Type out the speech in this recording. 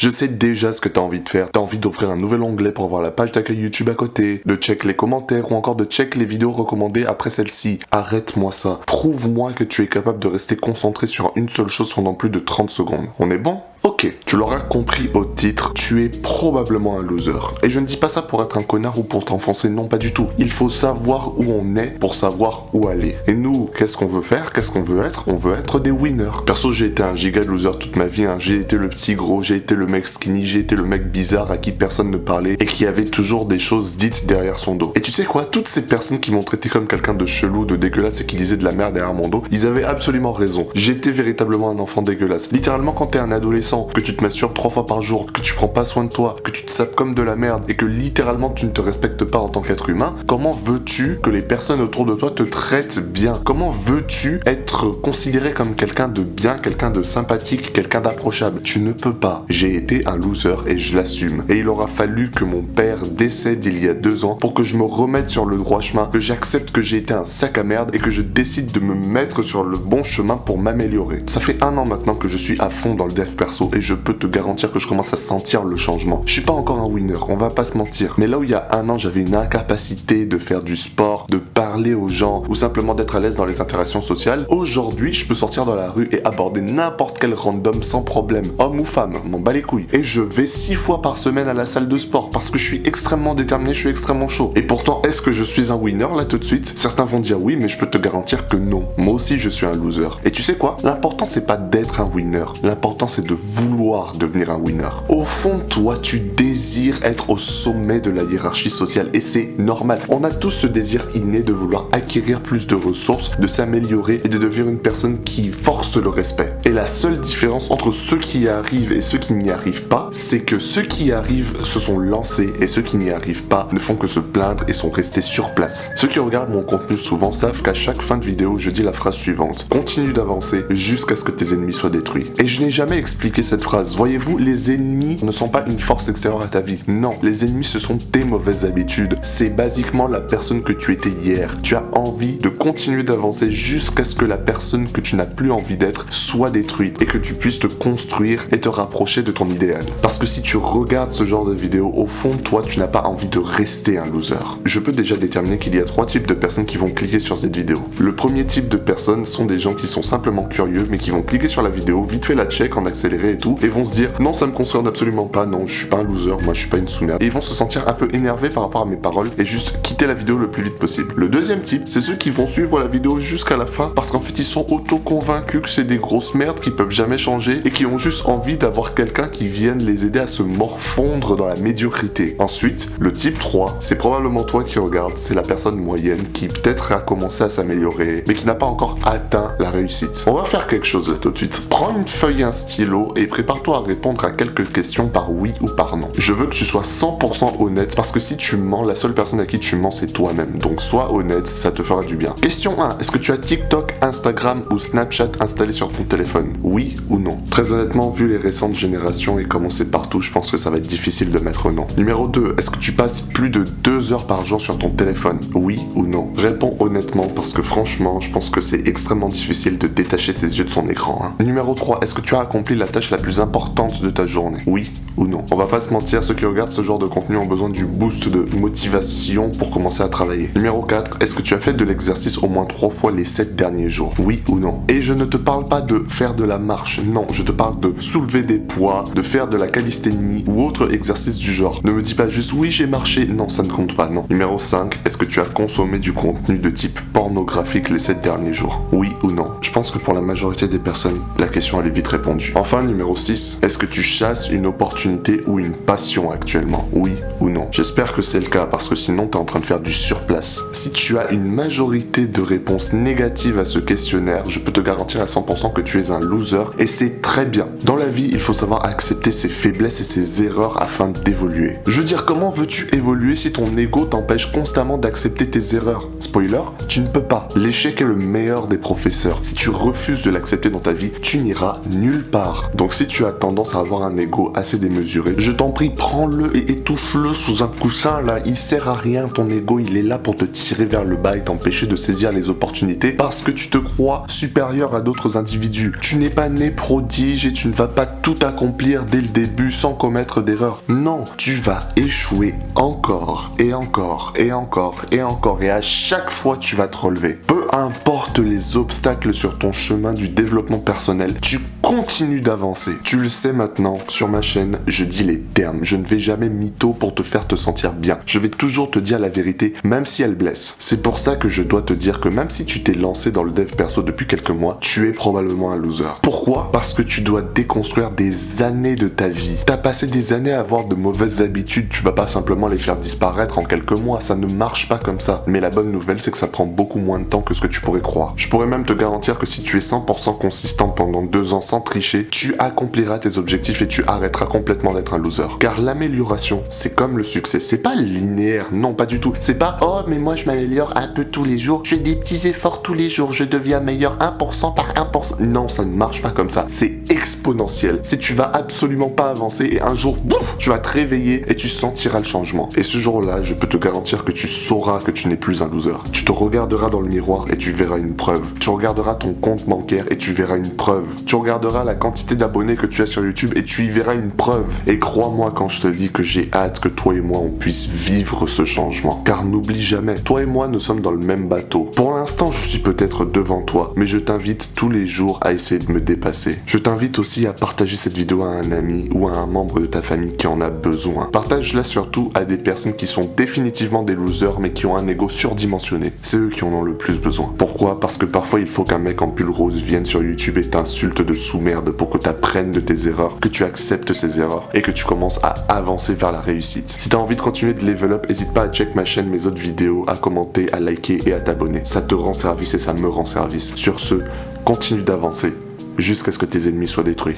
Je sais déjà ce que t'as envie de faire. T'as envie d'ouvrir un nouvel onglet pour voir la page d'accueil YouTube à côté, de check les commentaires ou encore de check les vidéos recommandées après celle-ci. Arrête-moi ça. Prouve-moi que tu es capable de rester concentré sur une seule chose pendant plus de 30 secondes. On est bon ? Ok, tu l'auras compris au titre, tu es probablement un loser. Et je ne dis pas ça pour être un connard ou pour t'enfoncer, non pas du tout. Il faut savoir où on est pour savoir où aller. Et nous, qu'est-ce qu'on veut faire ? Qu'est-ce qu'on veut être ? On veut être des winners. Perso, j'ai été un giga loser toute ma vie, hein. J'ai été le petit gros, j'ai été le mec skinny, j'ai été le mec bizarre à qui personne ne parlait et qui avait toujours des choses dites derrière son dos. Et tu sais quoi ? Toutes ces personnes qui m'ont traité comme quelqu'un de chelou, de dégueulasse et qui disaient de la merde derrière mon dos, ils avaient absolument raison. J'étais véritablement un enfant dégueulasse. Littéralement, quand t'es un adolescent, que tu te masturbes 3 fois par jour, que tu prends pas soin de toi, que tu te sapes comme de la merde et que littéralement tu ne te respectes pas en tant qu'être humain, comment veux-tu que les personnes autour de toi te traitent bien ? Comment veux-tu être considéré comme quelqu'un de bien, quelqu'un de sympathique, quelqu'un d'approchable ? Tu ne peux pas. J'ai été un loser et je l'assume. Et il aura fallu que mon père décède il y a 2 ans pour que je me remette sur le droit chemin, que j'accepte que j'ai été un sac à merde et que je décide de me mettre sur le bon chemin pour m'améliorer. Ça fait 1 an maintenant que je suis à fond dans le dev perso et je peux te garantir que je commence à sentir le changement. Je suis pas encore un winner, on va pas se mentir. Mais là où il y a 1 an, j'avais une incapacité de faire du sport, de parler aux gens ou simplement d'être à l'aise dans les interactions sociales, aujourd'hui, je peux sortir dans la rue et aborder n'importe quel random sans problème. Homme ou femme, m'en bats les couilles. Et je vais 6 fois par semaine à la salle de sport parce que je suis extrêmement déterminé, je suis extrêmement chaud. Et pourtant, est-ce que je suis un winner là tout de suite ? Certains vont dire oui, mais je peux te garantir que non. Moi aussi, je suis un loser. Et tu sais quoi ? L'important, c'est pas d'être un winner. L'important, c'est de vouloir devenir un winner. Au fond, toi, tu désires être au sommet de la hiérarchie sociale et c'est normal. On a tous ce désir inné de vouloir acquérir plus de ressources, de s'améliorer et de devenir une personne qui force le respect. Et la seule différence entre ceux qui y arrivent et ceux qui n'y arrivent pas, c'est que ceux qui y arrivent se sont lancés et ceux qui n'y arrivent pas ne font que se plaindre et sont restés sur place. Ceux qui regardent mon contenu souvent savent qu'à chaque fin de vidéo, je dis la phrase suivante: continue d'avancer jusqu'à ce que tes ennemis soient détruits. Et je n'ai jamais expliqué cette phrase. Voyez-vous, les ennemis ne sont pas une force extérieure à ta vie. Non, les ennemis, ce sont tes mauvaises habitudes. C'est basiquement la personne que tu étais hier. Tu as envie de continuer d'avancer jusqu'à ce que la personne que tu n'as plus envie d'être soit détruite et que tu puisses te construire et te rapprocher de ton idéal. Parce que si tu regardes ce genre de vidéo, au fond de toi, tu n'as pas envie de rester un loser. Je peux déjà déterminer qu'il y a 3 types de personnes qui vont cliquer sur cette vidéo. Le premier type de personnes sont des gens qui sont simplement curieux mais qui vont cliquer sur la vidéo, vite fait la check en accéléré et tout, et vont se dire non, ça me concerne absolument pas, non, je suis pas un loser, moi je suis pas une sous-merde. Et ils vont se sentir un peu énervés par rapport à mes paroles et juste quitter la vidéo le plus vite possible. Le deuxième type, c'est ceux qui vont suivre la vidéo jusqu'à la fin parce qu'en fait ils sont auto-convaincus que c'est des grosses merdes qui peuvent jamais changer et qui ont juste envie d'avoir quelqu'un qui vienne les aider à se morfondre dans la médiocrité. Ensuite, le type 3, c'est probablement toi qui regardes, c'est la personne moyenne qui peut-être a commencé à s'améliorer mais qui n'a pas encore atteint la réussite. On va faire quelque chose là tout de suite. Prends une feuille et un stylo et prépare-toi à répondre à quelques questions par oui ou par non. Je veux que tu sois 100% honnête parce que si tu mens, la seule personne à qui tu mens c'est toi-même. Donc sois honnête, ça te fera du bien. Question 1. Est-ce que tu as TikTok, Instagram ou Snapchat installé sur ton téléphone ? Oui ou non ? Très honnêtement, vu les récentes générations et comment c'est partout, je pense que ça va être difficile de mettre non. Numéro 2. Est-ce que tu passes plus de 2 heures par jour sur ton téléphone ? Oui ou non ? Réponds honnêtement parce que franchement, je pense que c'est extrêmement difficile de détacher ses yeux de son écran. Numéro 3. Est-ce que tu as accompli la tâche la plus importante de ta journée ? Oui ou non ? On va pas se mentir, ceux qui regardent ce genre de contenu ont besoin du boost de motivation pour commencer à travailler. Numéro 4. Est-ce que tu as fait de l'exercice au moins 3 fois les 7 derniers jours ? Oui ou non ? Et je ne te parle pas de faire de la marche, non, je te parle de soulever des poids, de faire de la calisthénie ou autre exercice du genre. Ne me dis pas juste oui j'ai marché, non ça ne compte pas, non. Numéro 5. Est-ce que tu as consommé du contenu de type pornographique les 7 derniers jours ? Oui ou non ? Je pense que pour la majorité des personnes, la question elle est vite répondue. Enfin, numéro 6. Est-ce que tu chasses une opportunité ou une passion actuellement ? Oui ou non ? J'espère que c'est le cas parce que sinon t'es en train de faire du surplace. Si tu as une majorité de réponses négatives à ce questionnaire, je peux te garantir à 100% que tu es un loser et c'est très bien. Dans la vie, il faut savoir accepter ses faiblesses et ses erreurs afin d'évoluer. Je veux dire, comment veux-tu évoluer si ton ego t'empêche constamment d'accepter tes erreurs ? Spoiler, tu ne peux pas. L'échec est le meilleur des professeurs. Si tu refuses de l'accepter dans ta vie, tu n'iras nulle part. Donc si tu as tendance à avoir un ego assez démesuré, je t'en prie, prends-le et étouffe-le sous un coussin là. Il sert à rien, ton ego, il est là pour te tirer vers le bas et t'empêcher de saisir les opportunités parce que tu te crois supérieur à d'autres individus. Tu n'es pas né prodige et tu ne vas pas tout accomplir dès le début sans commettre d'erreurs. Non, tu vas échouer encore et encore et encore et encore et à chaque fois tu vas te relever. Peu importe les obstacles sur ton chemin du développement personnel, tu continues d'avancer. Tu le sais maintenant, sur ma chaîne, je dis les termes. Je ne vais jamais mytho pour te faire te sentir bien. Je vais toujours te dire la vérité, même si elle blesse. C'est pour ça que je dois te dire que même si tu t'es lancé dans le dev perso depuis quelques mois, tu es probablement un loser. Pourquoi ? Parce que tu dois déconstruire des années de ta vie. T'as passé des années à avoir de mauvaises habitudes, tu vas pas simplement les faire disparaître en quelques mois, ça ne marche pas comme ça. Mais la bonne nouvelle, c'est que ça prend beaucoup moins de temps que ce que tu pourrais croire. Je pourrais même te garantir que si tu es 100% consistant pendant 2 ans sans tricher, tu accompliras tes objectifs et tu arrêteras complètement d'être un loser. Car l'amélioration, c'est comme le succès, c'est pas linéaire, non pas du tout. C'est pas « Oh mais moi je m'améliore un peu tous les jours, je fais des petits efforts tous les jours, je deviens meilleur 1% par 1%. » Non, ça ne marche pas comme ça, c'est exponentiel. Si tu vas absolument pas avancer et un jour, bouf, tu vas te réveiller et tu sentiras le changement. Et ce jour-là, je peux te garantir que tu sauras que tu n'es plus un loser. Tu te regarderas dans le miroir et tu verras une preuve. Tu regarderas ton compte bancaire et tu verras une preuve. Tu regarderas la quantité d'abonnés que tu as sur YouTube et tu y verras une preuve. Et crois-moi quand je te dis que j'ai hâte que toi et moi on puisse vivre ce changement. Car n'oublie jamais, toi et moi nous sommes dans le même bateau. Pour l'instant, je suis peut-être devant toi, mais je t'invite tous les jours à essayer de me dépasser. Je t'invite aussi à partager cette vidéo à un ami ou à un membre de ta famille qui en a besoin. Partage-la surtout à des personnes qui sont définitivement des losers mais qui ont un ego surdimensionné. C'est eux qui en ont le plus besoin. Pourquoi ? Parce que parfois il faut qu'un mec en pull rose vienne sur YouTube et t'insulte de sous-merde pour que tu apprennes de tes erreurs, que tu acceptes ces erreurs et que tu commences à avancer vers la réussite. Si t'as envie de continuer de level up, n'hésite pas à check ma chaîne, mes autres vidéos, à commenter, à liker et à t'abonner. Ça te rend service et ça me rend service. Sur ce, continue d'avancer jusqu'à ce que tes ennemis soient détruits.